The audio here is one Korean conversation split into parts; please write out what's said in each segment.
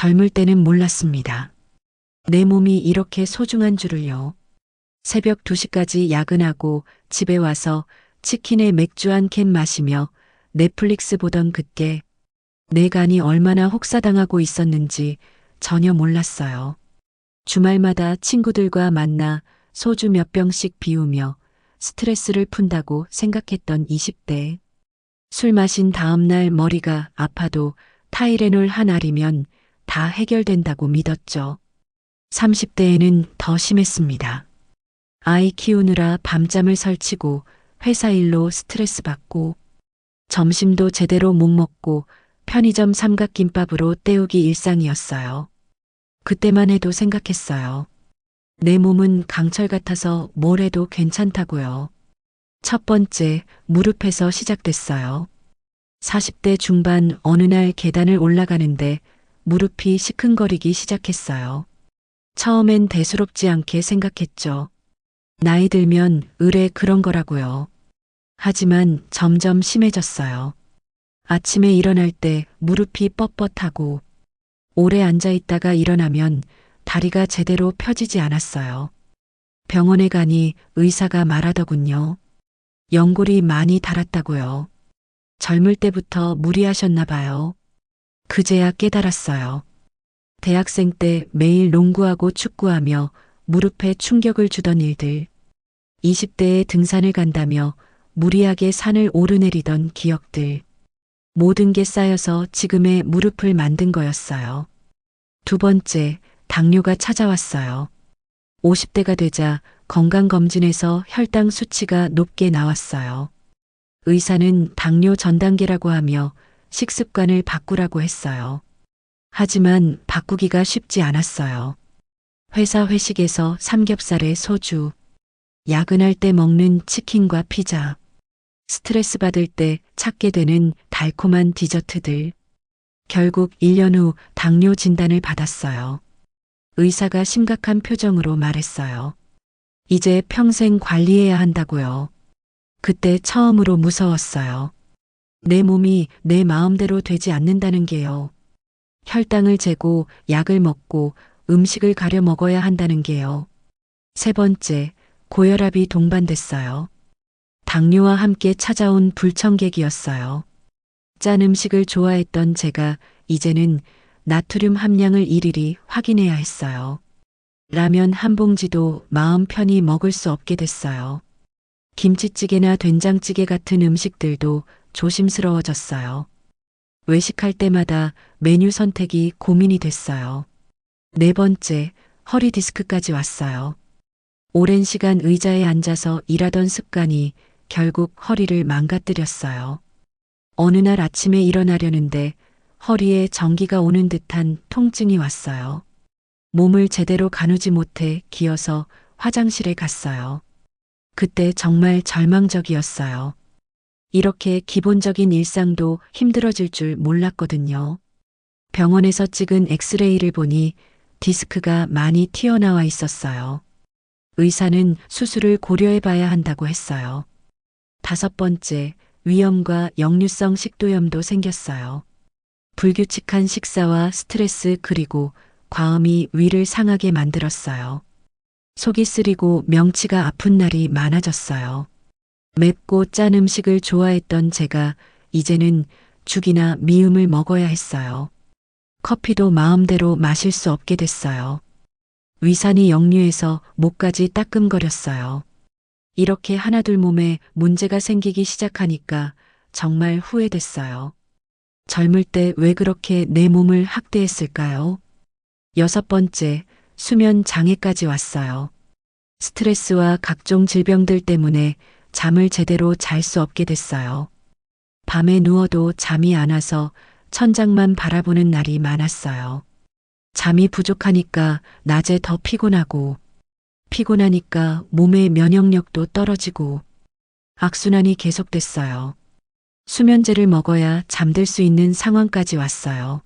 젊을 때는 몰랐습니다. 내 몸이 이렇게 소중한 줄을요. 새벽 2시까지 야근하고 집에 와서 치킨에 맥주 한 캔 마시며 넷플릭스 보던 그때 내 간이 얼마나 혹사당하고 있었는지 전혀 몰랐어요. 주말마다 친구들과 만나 소주 몇 병씩 비우며 스트레스를 푼다고 생각했던 20대. 술 마신 다음날 머리가 아파도 타이레놀 한 알이면 다 해결된다고 믿었죠. 30대에는 더 심했습니다. 아이 키우느라 밤잠을 설치고 회사 일로 스트레스 받고 점심도 제대로 못 먹고 편의점 삼각김밥으로 때우기 일상이었어요. 그때만 해도 생각했어요. 내 몸은 강철 같아서 뭘 해도 괜찮다고요. 첫 번째, 무릎에서 시작됐어요. 40대 중반 어느 날 계단을 올라가는데 무릎이 시큰거리기 시작했어요. 처음엔 대수롭지 않게 생각했죠. 나이 들면 의례 그런 거라고요. 하지만 점점 심해졌어요. 아침에 일어날 때 무릎이 뻣뻣하고 오래 앉아 있다가 일어나면 다리가 제대로 펴지지 않았어요. 병원에 가니 의사가 말하더군요. 연골이 많이 닳았다고요. 젊을 때부터 무리하셨나 봐요. 그제야 깨달았어요. 대학생 때 매일 농구하고 축구하며 무릎에 충격을 주던 일들. 20대에 등산을 간다며 무리하게 산을 오르내리던 기억들. 모든 게 쌓여서 지금의 무릎을 만든 거였어요. 두 번째, 당뇨가 찾아왔어요. 50대가 되자 건강검진에서 혈당 수치가 높게 나왔어요. 의사는 당뇨 전 단계라고 하며 식습관을 바꾸라고 했어요. 하지만 바꾸기가 쉽지 않았어요. 회사 회식에서 삼겹살에 소주, 야근할 때 먹는 치킨과 피자, 스트레스 받을 때 찾게 되는 달콤한 디저트들. 결국 1년 후 당뇨 진단을 받았어요. 의사가 심각한 표정으로 말했어요. 이제 평생 관리해야 한다고요. 그때 처음으로 무서웠어요. 내 몸이 내 마음대로 되지 않는다는 게요. 혈당을 재고 약을 먹고 음식을 가려 먹어야 한다는 게요. 세 번째, 고혈압이 동반됐어요. 당뇨와 함께 찾아온 불청객이었어요. 짠 음식을 좋아했던 제가 이제는 나트륨 함량을 일일이 확인해야 했어요. 라면 한 봉지도 마음 편히 먹을 수 없게 됐어요. 김치찌개나 된장찌개 같은 음식들도 조심스러워졌어요. 외식할 때마다 메뉴 선택이 고민이 됐어요. 네 번째, 허리 디스크까지 왔어요. 오랜 시간 의자에 앉아서 일하던 습관이 결국 허리를 망가뜨렸어요. 어느 날 아침에 일어나려는데 허리에 전기가 오는 듯한 통증이 왔어요. 몸을 제대로 가누지 못해 기어서 화장실에 갔어요. 그때 정말 절망적이었어요. 이렇게 기본적인 일상도 힘들어질 줄 몰랐거든요. 병원에서 찍은 엑스레이를 보니 디스크가 많이 튀어나와 있었어요. 의사는 수술을 고려해 봐야 한다고 했어요. 다섯 번째, 위염과 역류성 식도염도 생겼어요. 불규칙한 식사와 스트레스 그리고 과음이 위를 상하게 만들었어요. 속이 쓰리고 명치가 아픈 날이 많아졌어요. 맵고 짠 음식을 좋아했던 제가 이제는 죽이나 미음을 먹어야 했어요. 커피도 마음대로 마실 수 없게 됐어요. 위산이 역류해서 목까지 따끔거렸어요. 이렇게 하나둘 몸에 문제가 생기기 시작하니까 정말 후회됐어요. 젊을 때 왜 그렇게 내 몸을 학대했을까요? 여섯 번째, 수면 장애까지 왔어요. 스트레스와 각종 질병들 때문에 잠을 제대로 잘 수 없게 됐어요. 밤에 누워도 잠이 안 와서 천장만 바라보는 날이 많았어요. 잠이 부족하니까 낮에 더 피곤하고, 피곤하니까 몸의 면역력도 떨어지고, 악순환이 계속됐어요. 수면제를 먹어야 잠들 수 있는 상황까지 왔어요.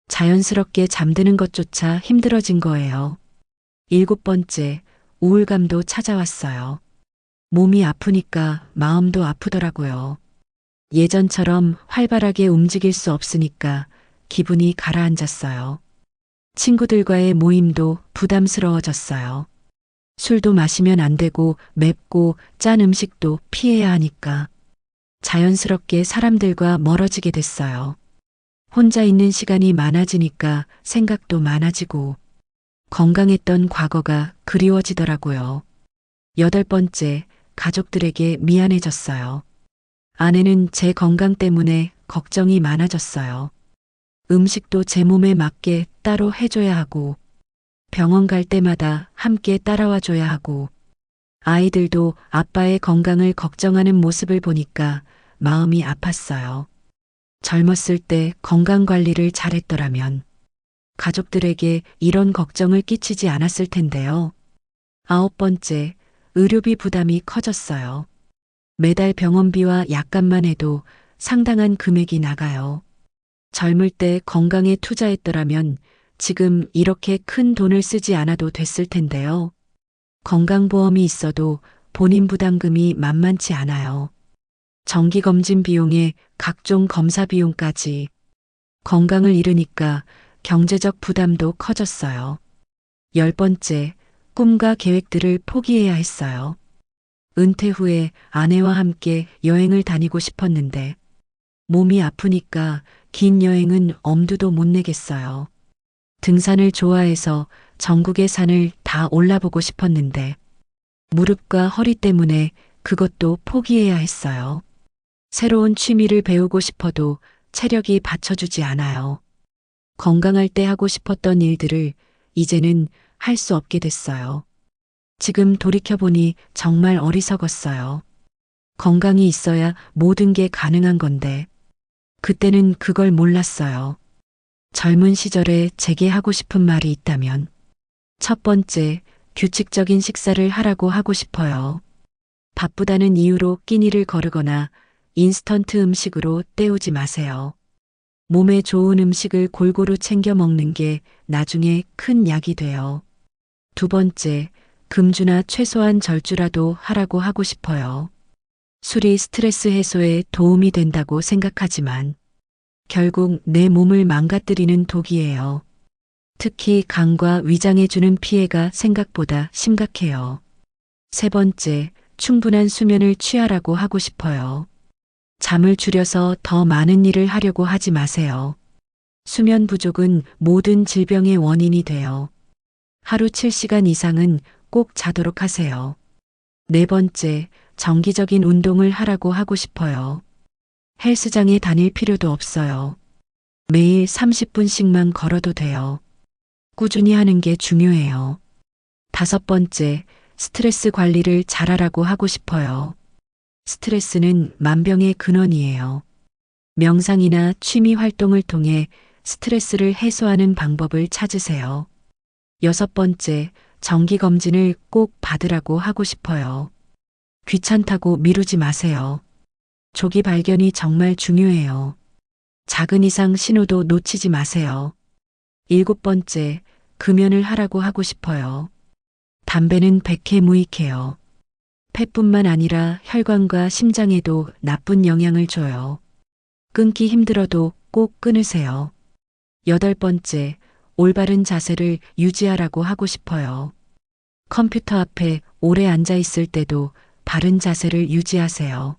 자연스럽게 잠드는 것조차 힘들어진 거예요. 일곱 번째, 우울감도 찾아왔어요. 몸이 아프니까 마음도 아프더라고요. 예전처럼 활발하게 움직일 수 없으니까 기분이 가라앉았어요. 친구들과의 모임도 부담스러워졌어요. 술도 마시면 안 되고 맵고 짠 음식도 피해야 하니까 자연스럽게 사람들과 멀어지게 됐어요. 혼자 있는 시간이 많아지니까 생각도 많아지고 건강했던 과거가 그리워지더라고요. 8번째, 가족들에게 미안해졌어요. 아내는 제 건강 때문에 걱정이 많아졌어요. 음식도 제 몸에 맞게 따로 해줘야 하고, 병원 갈 때마다 함께 따라와 줘야 하고, 아이들도 아빠의 건강을 걱정하는 모습을 보니까 마음이 아팠어요. 젊었을 때 건강 관리를 잘했더라면 가족들에게 이런 걱정을 끼치지 않았을 텐데요. 9번째, 의료비 부담이 커졌어요. 매달 병원비와 약값만 해도 상당한 금액이 나가요. 젊을 때 건강에 투자했더라면 지금 이렇게 큰 돈을 쓰지 않아도 됐을 텐데요. 건강보험이 있어도 본인 부담금이 만만치 않아요. 정기검진 비용에 각종 검사 비용까지 건강을 잃으니까 경제적 부담도 커졌어요. 10번째, 꿈과 계획들을 포기해야 했어요. 은퇴 후에 아내와 함께 여행을 다니고 싶었는데 몸이 아프니까 긴 여행은 엄두도 못 내겠어요. 등산을 좋아해서 전국의 산을 다 올라보고 싶었는데 무릎과 허리 때문에 그것도 포기해야 했어요. 새로운 취미를 배우고 싶어도 체력이 받쳐주지 않아요. 건강할 때 하고 싶었던 일들을 이제는 할 수 없게 됐어요. 지금 돌이켜보니 정말 어리석었어요. 건강이 있어야 모든 게 가능한 건데 그때는 그걸 몰랐어요. 젊은 시절에 제게 하고 싶은 말이 있다면 첫 번째, 규칙적인 식사를 하라고 하고 싶어요. 바쁘다는 이유로 끼니를 거르거나 인스턴트 음식으로 때우지 마세요. 몸에 좋은 음식을 골고루 챙겨 먹는 게 나중에 큰 약이 돼요. 두 번째, 금주나 최소한 절주라도 하라고 하고 싶어요. 술이 스트레스 해소에 도움이 된다고 생각하지만 결국 내 몸을 망가뜨리는 독이에요. 특히 간과 위장에 주는 피해가 생각보다 심각해요. 세 번째, 충분한 수면을 취하라고 하고 싶어요. 잠을 줄여서 더 많은 일을 하려고 하지 마세요. 수면 부족은 모든 질병의 원인이 돼요. 하루 7시간 이상은 꼭 자도록 하세요. 네 번째, 정기적인 운동을 하라고 하고 싶어요. 헬스장에 다닐 필요도 없어요. 매일 30분씩만 걸어도 돼요. 꾸준히 하는 게 중요해요. 다섯 번째, 스트레스 관리를 잘하라고 하고 싶어요. 스트레스는 만병의 근원이에요. 명상이나 취미 활동을 통해 스트레스를 해소하는 방법을 찾으세요. 여섯 번째, 정기검진을 꼭 받으라고 하고 싶어요. 귀찮다고 미루지 마세요. 조기 발견이 정말 중요해요. 작은 이상 신호도 놓치지 마세요. 일곱 번째, 금연을 하라고 하고 싶어요. 담배는 백해무익해요. 폐뿐만 아니라 혈관과 심장에도 나쁜 영향을 줘요. 끊기 힘들어도 꼭 끊으세요. 여덟 번째, 올바른 자세를 유지하라고 하고 싶어요. 컴퓨터 앞에 오래 앉아 있을 때도 바른 자세를 유지하세요.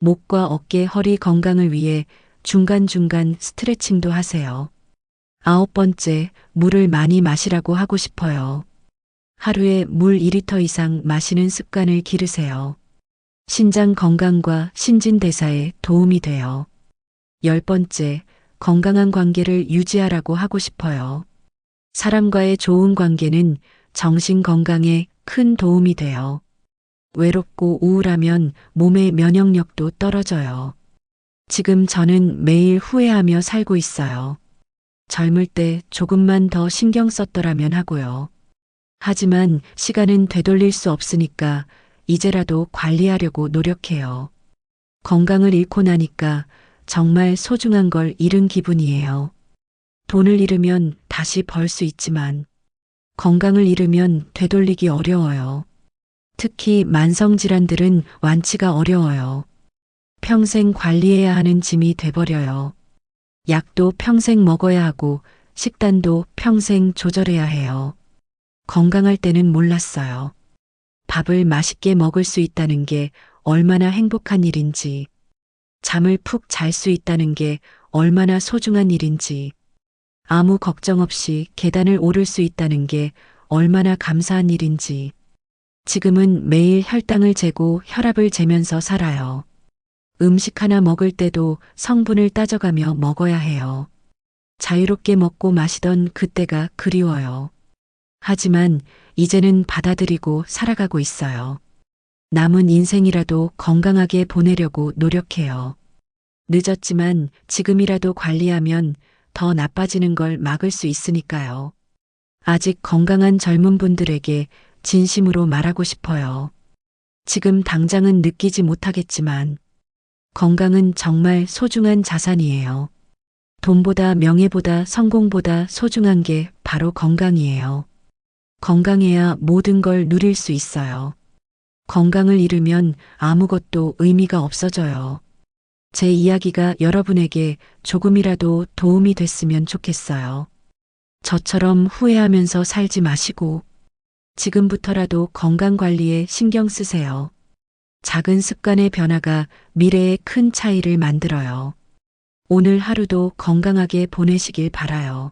목과 어깨, 허리 건강을 위해 중간중간 스트레칭도 하세요. 아홉 번째, 물을 많이 마시라고 하고 싶어요. 하루에 물 2리터 이상 마시는 습관을 기르세요. 신장 건강과 신진대사에 도움이 돼요. 열 번째, 건강한 관계를 유지하라고 하고 싶어요. 사람과의 좋은 관계는 정신 건강에 큰 도움이 돼요. 외롭고 우울하면 몸의 면역력도 떨어져요. 지금 저는 매일 후회하며 살고 있어요. 젊을 때 조금만 더 신경 썼더라면 하고요. 하지만 시간은 되돌릴 수 없으니까 이제라도 관리하려고 노력해요. 건강을 잃고 나니까 정말 소중한 걸 잃은 기분이에요. 돈을 잃으면 다시 벌 수 있지만 건강을 잃으면 되돌리기 어려워요. 특히 만성질환들은 완치가 어려워요. 평생 관리해야 하는 짐이 돼버려요. 약도 평생 먹어야 하고 식단도 평생 조절해야 해요. 건강할 때는 몰랐어요. 밥을 맛있게 먹을 수 있다는 게 얼마나 행복한 일인지, 잠을 푹 잘 수 있다는 게 얼마나 소중한 일인지, 아무 걱정 없이 계단을 오를 수 있다는 게 얼마나 감사한 일인지, 지금은 매일 혈당을 재고 혈압을 재면서 살아요. 음식 하나 먹을 때도 성분을 따져가며 먹어야 해요. 자유롭게 먹고 마시던 그때가 그리워요. 하지만 이제는 받아들이고 살아가고 있어요. 남은 인생이라도 건강하게 보내려고 노력해요. 늦었지만 지금이라도 관리하면 더 나빠지는 걸 막을 수 있으니까요. 아직 건강한 젊은 분들에게 진심으로 말하고 싶어요. 지금 당장은 느끼지 못하겠지만 건강은 정말 소중한 자산이에요. 돈보다 명예보다 성공보다 소중한 게 바로 건강이에요. 건강해야 모든 걸 누릴 수 있어요. 건강을 잃으면 아무것도 의미가 없어져요. 제 이야기가 여러분에게 조금이라도 도움이 됐으면 좋겠어요. 저처럼 후회하면서 살지 마시고 지금부터라도 건강 관리에 신경 쓰세요. 작은 습관의 변화가 미래에 큰 차이를 만들어요. 오늘 하루도 건강하게 보내시길 바라요.